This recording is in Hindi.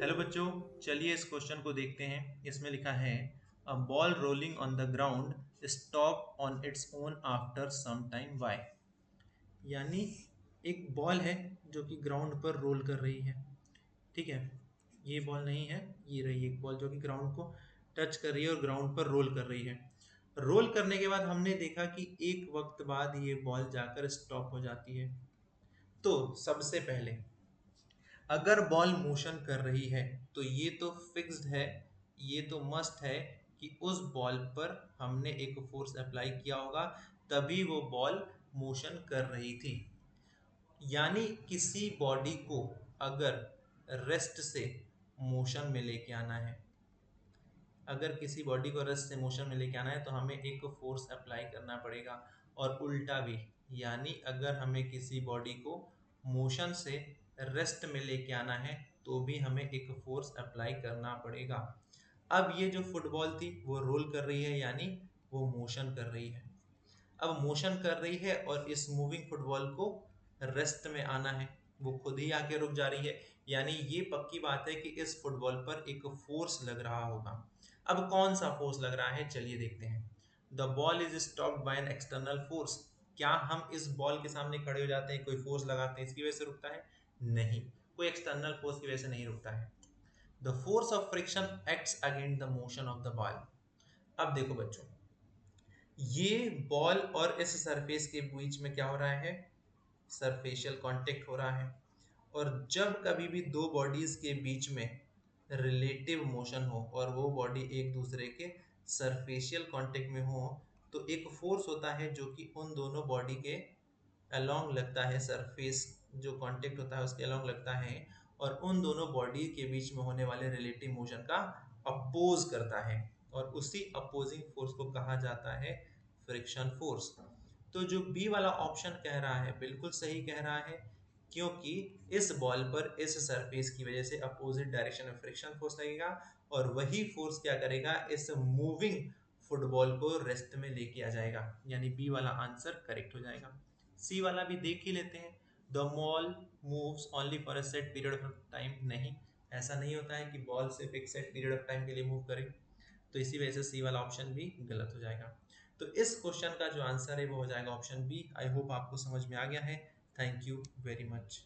हेलो बच्चों, चलिए इस क्वेश्चन को देखते हैं। इसमें लिखा है a ball rolling on the ground stop on its own after some time why. यानी एक बॉल है जो कि ग्राउंड पर रोल कर रही है। ठीक है, ये बॉल नहीं है, ये रही एक बॉल जो कि ग्राउंड को टच कर रही है और ग्राउंड पर रोल कर रही है। रोल करने के बाद हमने देखा कि एक वक्त बाद ये बॉल जाकर स्टॉप हो जाती है। तो सबसे पहले अगर बॉल मोशन कर रही है तो ये तो फिक्स्ड है, ये तो मस्ट है कि उस बॉल पर हमने एक फोर्स अप्लाई किया होगा, तभी वो बॉल मोशन कर रही थी। यानी किसी बॉडी को अगर रेस्ट से मोशन में लेके आना है, अगर किसी बॉडी को रेस्ट से मोशन में लेके आना है तो हमें एक फोर्स अप्लाई करना पड़ेगा। और उल्टा भी, यानी अगर हमें किसी बॉडी को मोशन से रेस्ट में लेके आना है तो भी हमें एक फोर्स अप्लाई करना पड़ेगा। अब ये जो फुटबॉल थी वो रोल कर रही है, यानी वो मोशन कर रही है। अब मोशन कर रही है और इस मूविंग फुटबॉल को रेस्ट में आना है, वो खुद ही आके रुक जा रही है। यानी ये पक्की बात है कि इस फुटबॉल पर एक फोर्स लग रहा होगा। अब कौन सा फोर्स लग रहा है, चलिए देखते हैं। The ball is stopped bye an external force. क्या हम इस बॉल के सामने खड़े हो जाते हैं, कोई फोर्स लगाते हैं, इसकी वजह से रुकता है? नहीं, कोई एक्सटर्नल फोर्स की वजह से नहीं रुकता है। The force of friction acts against the motion of the ball. अब देखो बच्चों, ये बॉल और इस सरफेस के बीच में क्या हो रहा है? सरफेशियल कांटेक्ट हो रहा है। और जब कभी भी दो बॉडीज के बीच में रिलेटिव मोशन हो और वो बॉडी एक दूसरे के सरफेशियल कांटेक्ट में हो, तो एक फोर्स होता है जो कि उन दोनों बॉडी के अलोंग लगता है, सरफेस जो कांटेक्ट होता है उसके अलोंग लगता है, और उन दोनों बॉडी के बीच में होने वाले रिलेटिव मोशन का अपोज करता है। और उसी अपोजिंग फोर्स को कहा जाता है फ्रिक्शन फोर्स। तो जो बी वाला ऑप्शन कह रहा है बिल्कुल सही कह रहा है, क्योंकि इस बॉल पर इस सरफेस की वजह से अपोजिट डायरेक्शन में फ्रिक्शन फोर्स लगेगा और वही फोर्स क्या करेगा, इस मूविंग फुटबॉल को रेस्ट में लेके आ जाएगा। यानी बी वाला आंसर करेक्ट हो जाएगा। सी वाला भी देख ही लेते हैं। The ball moves only for a set period of time. नहीं, ऐसा नहीं होता है कि बॉल सिर्फ एक सेट पीरियड ऑफ टाइम के लिए मूव करे। तो इसी वजह से सी वाला ऑप्शन भी गलत हो जाएगा। तो इस क्वेश्चन का जो आंसर है वो हो जाएगा ऑप्शन बी। आई होप आपको समझ में आ गया है। Thank you very much.